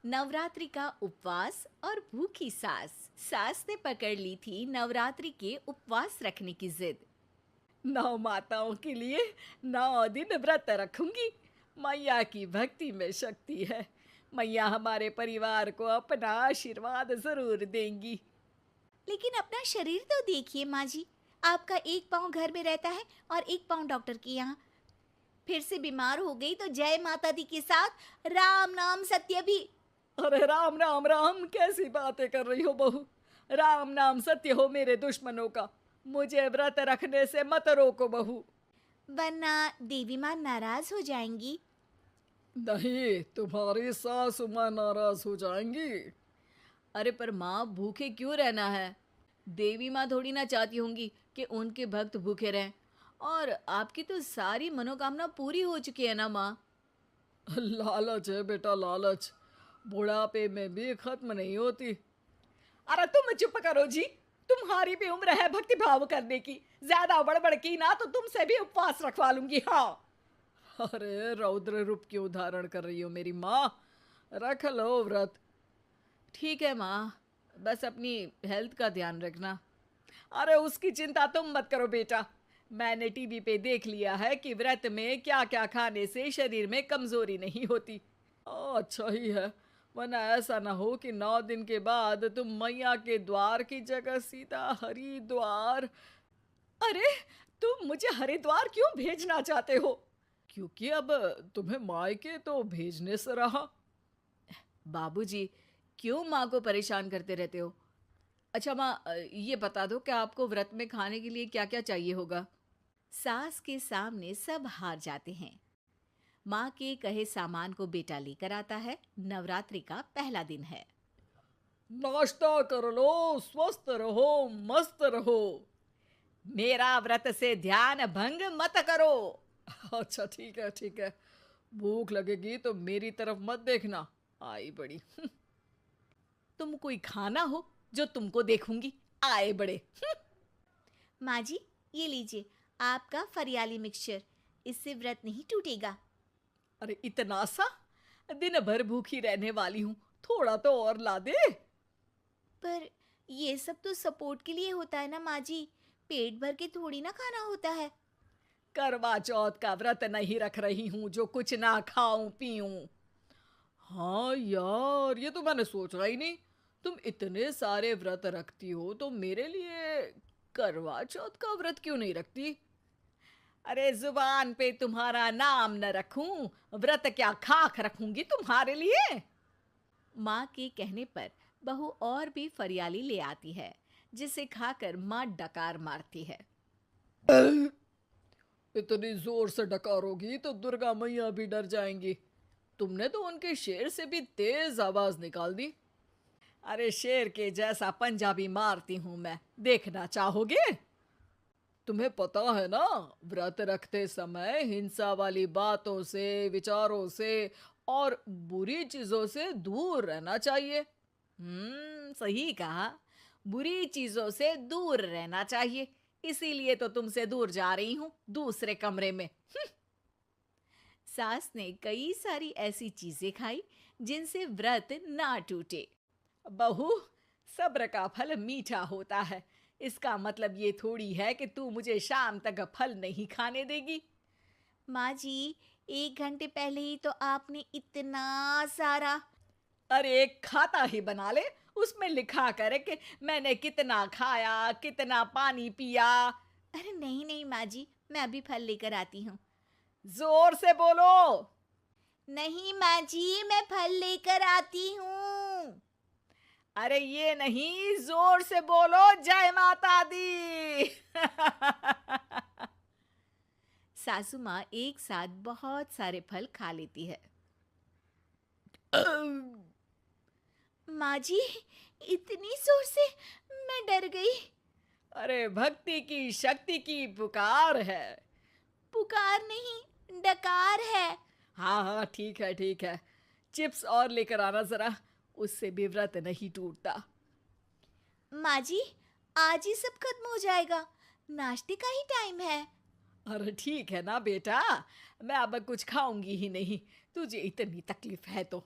नवरात्रि का उपवास और भूखी सास। सास ने पकड़ ली थी नवरात्रि के उपवास रखने की जिद। 9 माताओं के लिए 9 दिन व्रत रखूंगी। मैया की भक्ति में शक्ति है। मैया हमारे परिवार को अपना आशीर्वाद जरूर देंगी। लेकिन अपना शरीर तो देखिए माँ जी, आपका एक पाँव घर में रहता है और एक पाँव डॉक्टर के यहाँ। फिर से बीमार हो गई तो जय माता दी के साथ राम नाम सत्य भी। अरे राम राम राम, कैसी बातें कर रही हो बहू। राम नाम सत्य हो मेरे दुश्मनों का। मुझे व्रत रखने से मत रोको बहू। वरना देवी माँ नाराज हो जाएंगी। नहीं, तुम्हारी सासू माँ नाराज हो जाएंगी। अरे पर माँ, भूखे क्यों रहना है? देवी माँ थोड़ी ना चाहती होंगी कि उनके भक्त भूखे रहें। और आपकी तो सारी मनोकामना पूरी हो चुकी है ना माँ। लालच है बेटा, लालच बुढ़ापे में भी खत्म नहीं होती। अरे तुम चुप करो जी। तुम्हारी भी उम्र है भक्ति भाव करने की। ज्यादा बड़बड़ की ना तो तुमसे भी उपवास रखवा लूंगी। हाँ। अरे रौद्र रूप क्यों धारण कर रही हो मेरी माँ। रख लो व्रत। ठीक है माँ, बस अपनी हेल्थ का ध्यान रखना। अरे उसकी चिंता तुम मत करो बेटा। मैंने टीवी पे देख लिया है कि व्रत में क्या क्या खाने से शरीर में कमजोरी नहीं होती। अच्छा ही है, वरना ऐसा ना हो कि 9 दिन के बाद तुम मैया के द्वार की जगह सीधा हरिद्वार। अरे, तुम मुझे हरिद्वार क्यों भेजना चाहते हो? क्योंकि अब तुम्हें मायके तो भेजने से रहा। बाबूजी, क्यों माँ को परेशान करते रहते हो? अच्छा माँ, ये बता दो कि आपको व्रत में खाने के लिए क्या क्या चाहिए होगा। सास के सामने सब हार जाते हैं। माँ के कहे सामान को बेटा लेकर आता है। नवरात्रि का पहला दिन है। नाश्ता कर लो, स्वस्थ रहो, मस्त रहो। मेरा व्रत से ध्यान भंग मत करो। अच्छा ठीक है ठीक है। भूख लगेगी तो मेरी तरफ मत देखना। आई बड़ी। तुम कोई खाना हो जो तुमको देखूंगी। आए बड़े। माँ जी, ये लीजिए आपका फरियाली मिक्सचर। इससे व्रत नहीं टूटेगा। अरे इतना सा? दिन भर भूखी रहने वाली हूँ, थोड़ा तो और ला दे। पर ये सब तो सपोर्ट के लिए होता है ना माँ जी, पेट भर के थोड़ी ना खाना होता है। करवा चौथ का व्रत नहीं रख रही हूँ जो कुछ ना खाऊं पीऊं। हाँ यार, ये तो मैंने सोचा ही नहीं। तुम इतने सारे व्रत रखती हो तो मेरे लिए करवा चौथ का व्रत क्यों नहीं रखती? अरे जुबान पे तुम्हारा नाम न रखूं, व्रत क्या खाक रखूंगी तुम्हारे लिए। माँ के कहने पर बहू और भी फरियाली ले आती है, जिसे खाकर माँ डकार मारती है। इतनी जोर से डकारोगी तो दुर्गा मैया भी डर जाएंगी। तुमने तो उनके शेर से भी तेज आवाज निकाल दी। अरे शेर के जैसा पंजाबी मारती हूं मैं, देखना चाहोगे? तुम्हें पता है ना, व्रत रखते समय हिंसा वाली बातों से, विचारों से और बुरी चीजों से दूर रहना चाहिए। सही कहा। बुरी चीजों से दूर रहना चाहिए। इसीलिए तो तुमसे दूर जा रही हूँ, दूसरे कमरे में। सास ने कई सारी ऐसी चीजें खाई जिनसे व्रत ना टूटे। बहू, सब्र का फल मीठा होता है। इसका मतलब ये थोड़ी है कि तू मुझे शाम तक फल नहीं खाने देगी। माँ जी, 1 घंटे पहले ही तो आपने इतना सारा। अरे एक खाता ही बना ले, उसमें लिखा करे कि मैंने कितना खाया, कितना पानी पिया। अरे नहीं नहीं माँ जी, मैं अभी फल लेकर आती हूँ। जोर से बोलो। नहीं माँ जी, मैं फल लेकर आती हूँ। अरे ये नहीं, जोर से बोलो, जय माता दी। सासू माँ एक साथ बहुत सारे फल खा लेती है। माँ जी, इतनी जोर से मैं डर गई। अरे भक्ति की शक्ति की पुकार है। पुकार नहीं, डकार है। हाँ हाँ ठीक है ठीक है। चिप्स और लेकर आना जरा, उससे भी व्रत नहीं टूटता। माँ जी, आज ही सब खत्म हो जाएगा, नाश्ते का ही टाइम है। अरे ठीक है ना बेटा, मैं अब कुछ खाऊंगी ही नहीं, तुझे इतनी तकलीफ है तो।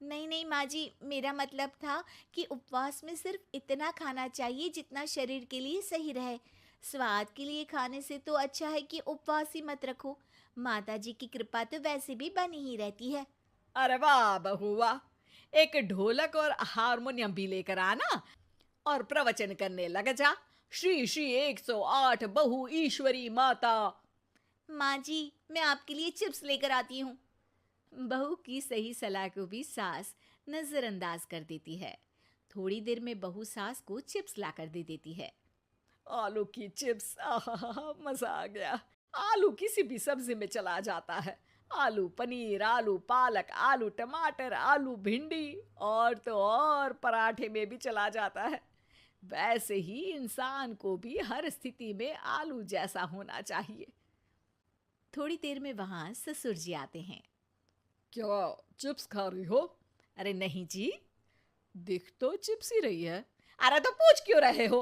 नहीं नहीं माँ जी, मेरा मतलब था कि उपवास में सिर्फ इतना खाना चाहिए जितना शरीर के लिए सही रहे। स्वाद के लिए खाने से तो अच्छा है कि उपवास ही मत रखो। माता जी की कृपा तो वैसे भी बनी ही रहती है। अरे वाह बहू वाह! एक ढोलक और हारमोनियम भी लेकर आना और प्रवचन करने लग जा। श्री श्री 108 बहु ईश्वरी माता। माँ जी, मैं आपके लिए चिप्स लेकर आती हूँ। बहू की सही सलाह को भी सास नजरअंदाज कर देती है। थोड़ी देर में बहू सास को चिप्स लाकर दे देती है। आलू की चिप्स, आहा मजा आ गया। आलू किसी भी सब्जी में चला जाता है। आलू पनीर, आलू पालक, आलू टमाटर, आलू भिंडी और तो और पराठे में भी चला जाता है। वैसे ही इंसान को भी हर स्थिति में आलू जैसा होना चाहिए। थोड़ी देर में वहां ससुर जी आते हैं। क्या चिप्स खा रही हो? अरे नहीं जी, दिख तो चिप्स ही रही है। अरे तो पूछ क्यों रहे हो?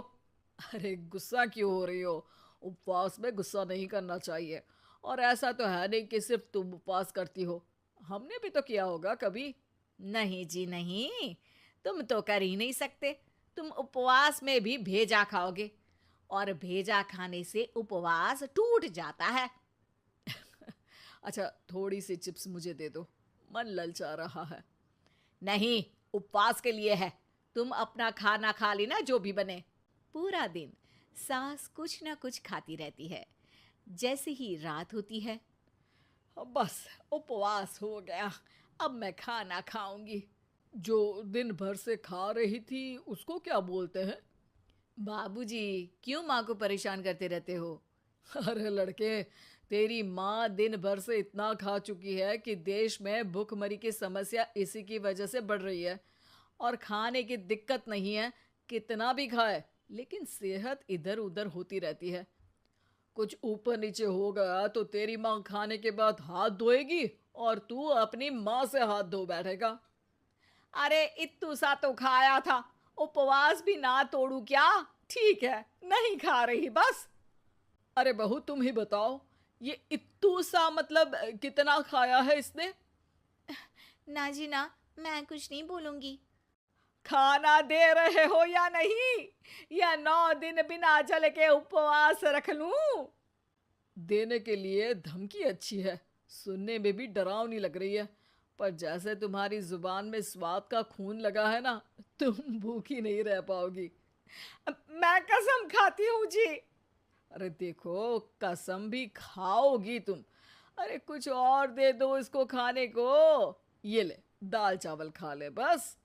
अरे गुस्सा क्यों हो रही हो? उपवास में गुस्सा नहीं करना चाहिए। और ऐसा तो है नहीं कि सिर्फ तुम उपवास करती हो, हमने भी तो किया होगा कभी। नहीं जी नहीं, तुम तो कर ही नहीं सकते। तुम उपवास में भी भेजा खाओगे और भेजा खाने से उपवास टूट जाता है। अच्छा थोड़ी सी चिप्स मुझे दे दो, मन ललचा रहा है। नहीं, उपवास के लिए है। तुम अपना खाना खा लेना जो भी बने। पूरा दिन सास कुछ ना कुछ खाती रहती है। जैसे ही रात होती है, बस उपवास हो गया, अब मैं खाना खाऊंगी। जो दिन भर से खा रही थी उसको क्या बोलते हैं? बाबूजी क्यों माँ को परेशान करते रहते हो? अरे लड़के, तेरी माँ दिन भर से इतना खा चुकी है कि देश में भूखमरी की समस्या इसी की वजह से बढ़ रही है। और खाने की दिक्कत नहीं है, कितना भी खाए लेकिन सेहत इधर उधर होती रहती है। कुछ ऊपर नीचे हो गया तो तेरी माँ खाने के बाद हाथ धोएगी और तू अपनी माँ से हाथ धो बैठेगा। अरे इत्तू सा तो खाया था, उपवास भी ना तोड़ू क्या? ठीक है, नहीं खा रही बस। अरे बहू तुम ही बताओ, ये इत्तू सा मतलब कितना खाया है इसने? ना जी ना, मैं कुछ नहीं बोलूंगी। खाना दे रहे हो या नहीं, या 9 दिन बिना जल के उपवास रख लूं? देने के लिए धमकी अच्छी है, सुनने में भी डरावनी लग रही है। पर जैसे तुम्हारी जुबान में स्वाद का खून लगा है ना, तुम भूखी नहीं रह पाओगी। मैं कसम खाती हूँ जी। अरे देखो, कसम भी खाओगी तुम। अरे कुछ और दे दो इसको खाने को। ये ले, दाल चावल खा ले बस।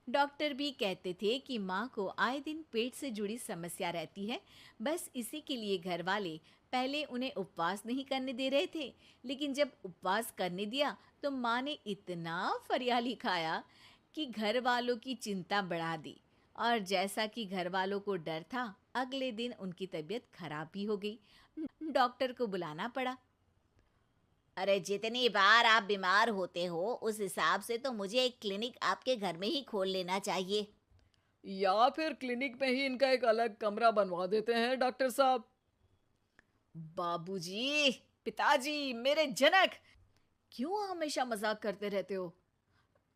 डॉक्टर भी कहते थे कि माँ को आए दिन पेट से जुड़ी समस्या रहती है। बस इसी के लिए घर वाले पहले उन्हें उपवास नहीं करने दे रहे थे, लेकिन जब उपवास करने दिया तो माँ ने इतना फरियाली खाया कि घर वालों की चिंता बढ़ा दी। और जैसा कि घर वालों को डर था, अगले दिन उनकी तबीयत खराब भी हो गई। डॉक्टर को बुलाना पड़ा। अरे जितनी बार आप बीमार होते हो उस हिसाब से तो मुझे एक क्लिनिक आपके घर में ही खोल लेना चाहिए। या फिर क्लिनिक में ही इनका एक अलग कमरा बनवा देते हैं डॉक्टर साहब। बाबूजी, पिताजी, मेरे जनक, क्यों हमेशा मजाक करते रहते हो?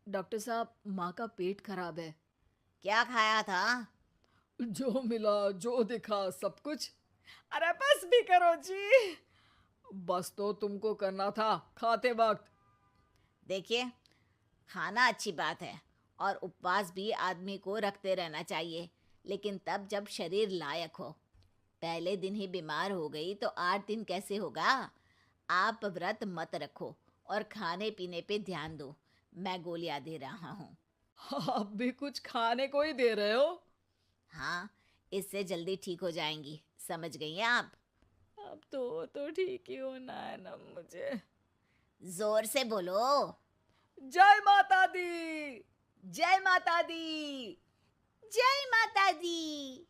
डॉक्टर साहब, माँ का पेट खराब है। क्या खाया था? जो मिला जो दिखा सब कुछ। अरे बस भी करो जी। बस तो तुमको करना था खाते वक्त। देखिए, खाना अच्छी बात है और उपवास भी आदमी को रखते रहना चाहिए, लेकिन तब जब शरीर लायक हो। पहले दिन ही बीमार हो गई तो 8 दिन कैसे होगा? आप व्रत मत रखो और खाने पीने पे ध्यान दो। मैं गोलियां दे रहा हूँ। आप भी कुछ खाने को ही दे रहे हो? हाँ, इससे जल्दी ठीक हो जाएंगी, समझ गई हैं आप? अब तो ठीक ही होना है ना मुझे। जोर से बोलो। जय माता दी। जय माता दी। जय माता दी।